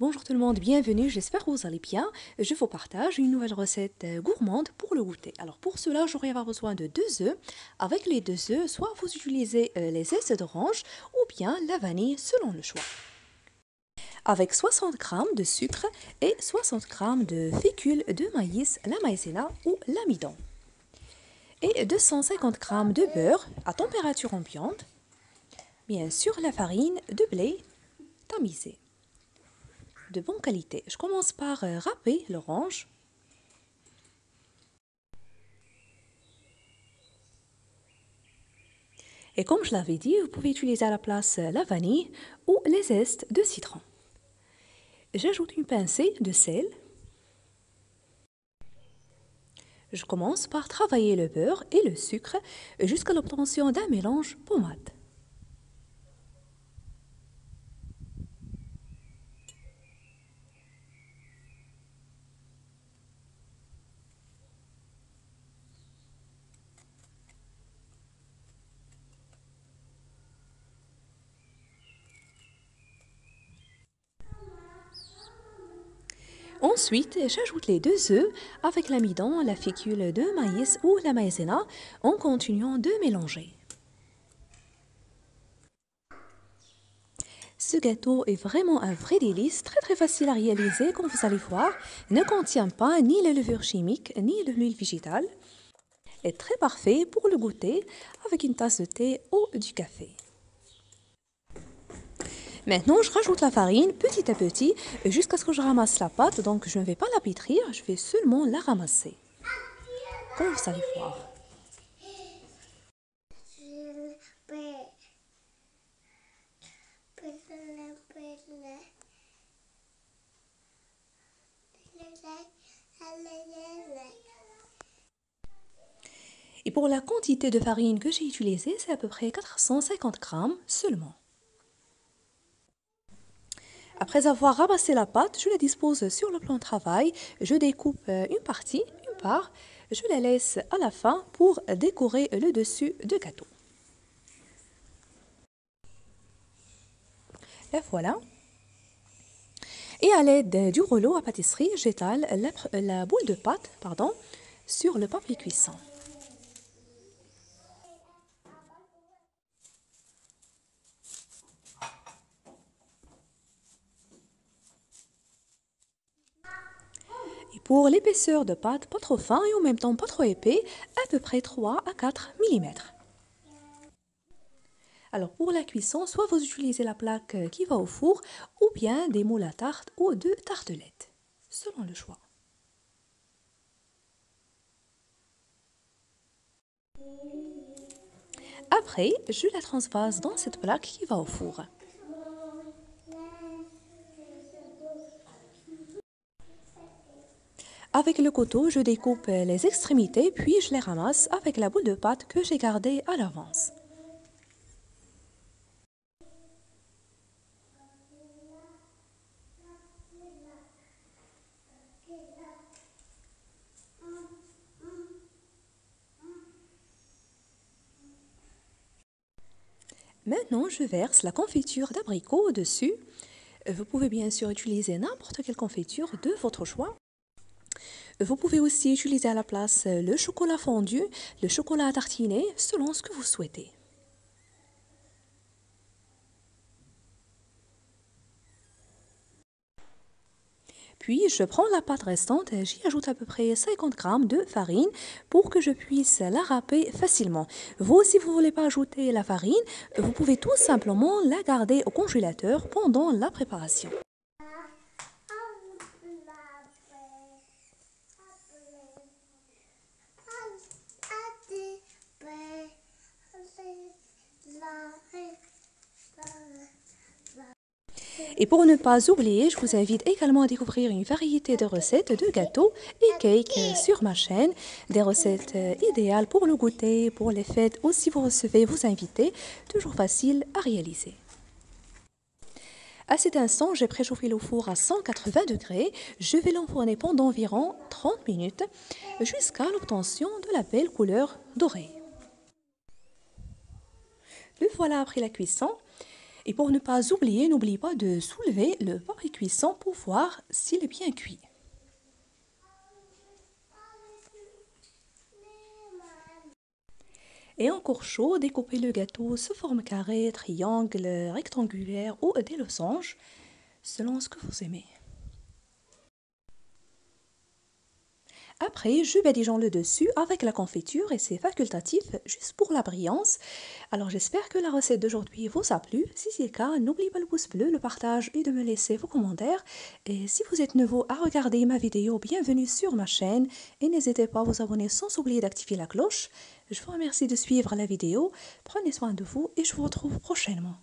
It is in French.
Bonjour tout le monde, bienvenue, j'espère que vous allez bien. Je vous partage une nouvelle recette gourmande pour le goûter. Alors pour cela, j'aurai avoir besoin de 2 œufs. Avec les 2 œufs, soit vous utilisez les zestes d'orange ou bien la vanille selon le choix. Avec 60 g de sucre et 60 g de fécule de maïs, la maïzena ou l'amidon. Et 250 g de beurre à température ambiante. Bien sûr, la farine de blé tamisée de bonne qualité. Je commence par râper l'orange. Et comme je l'avais dit, vous pouvez utiliser à la place la vanille ou les zestes de citron. J'ajoute une pincée de sel. Je commence par travailler le beurre et le sucre jusqu'à l'obtention d'un mélange pommade. Ensuite, j'ajoute les 2 œufs avec l'amidon, la fécule de maïs ou la maïzena en continuant de mélanger. Ce gâteau est vraiment un vrai délice, très facile à réaliser comme vous allez voir. Il ne contient pas ni les levures chimiques ni de l'huile végétale. Il est très parfait pour le goûter avec une tasse de thé ou du café. Maintenant, je rajoute la farine petit à petit jusqu'à ce que je ramasse la pâte. Donc, je ne vais pas la pétrir, je vais seulement la ramasser. Comme vous allez voir. Et pour la quantité de farine que j'ai utilisée, c'est à peu près 450 g seulement. Après avoir ramassé la pâte, je la dispose sur le plan de travail. Je découpe une partie, une part. Je la laisse à la fin pour décorer le dessus du gâteau. Et voilà. Et à l'aide du rouleau à pâtisserie, j'étale la boule de pâte sur le papier cuisson. Et pour l'épaisseur de pâte, pas trop fin et en même temps pas trop épais, à peu près 3 à 4 mm. Alors pour la cuisson, soit vous utilisez la plaque qui va au four ou bien des moules à tarte ou de tartelettes, selon le choix. Après, je la transvase dans cette plaque qui va au four. Avec le couteau, je découpe les extrémités puis je les ramasse avec la boule de pâte que j'ai gardée à l'avance. Maintenant, je verse la confiture d'abricot au-dessus. Vous pouvez bien sûr utiliser n'importe quelle confiture de votre choix. Vous pouvez aussi utiliser à la place le chocolat fondu, le chocolat à tartiner, selon ce que vous souhaitez. Puis, je prends la pâte restante et j'y ajoute à peu près 50 g de farine pour que je puisse la râper facilement. Vous, si vous ne voulez pas ajouter la farine, vous pouvez tout simplement la garder au congélateur pendant la préparation. Et pour ne pas oublier, je vous invite également à découvrir une variété de recettes de gâteaux et cakes sur ma chaîne. Des recettes idéales pour le goûter, pour les fêtes ou si vous recevez vos invités, toujours facile à réaliser. À cet instant, j'ai préchauffé le four à 180 degrés. Je vais l'enfourner pendant environ 30 minutes jusqu'à l'obtention de la belle couleur dorée. Le voilà après la cuisson. Et pour ne pas oublier, n'oublie pas de soulever le papier cuisson pour voir s'il est bien cuit. Et encore chaud, découpez le gâteau sous forme carrée, triangle, rectangulaire ou des losanges, selon ce que vous aimez. Après, je badigeons le dessus avec la confiture et c'est facultatif juste pour la brillance. Alors j'espère que la recette d'aujourd'hui vous a plu. Si c'est le cas, n'oubliez pas le pouce bleu, le partage et de me laisser vos commentaires. Et si vous êtes nouveau à regarder ma vidéo, bienvenue sur ma chaîne et n'hésitez pas à vous abonner sans oublier d'activer la cloche. Je vous remercie de suivre la vidéo. Prenez soin de vous et je vous retrouve prochainement.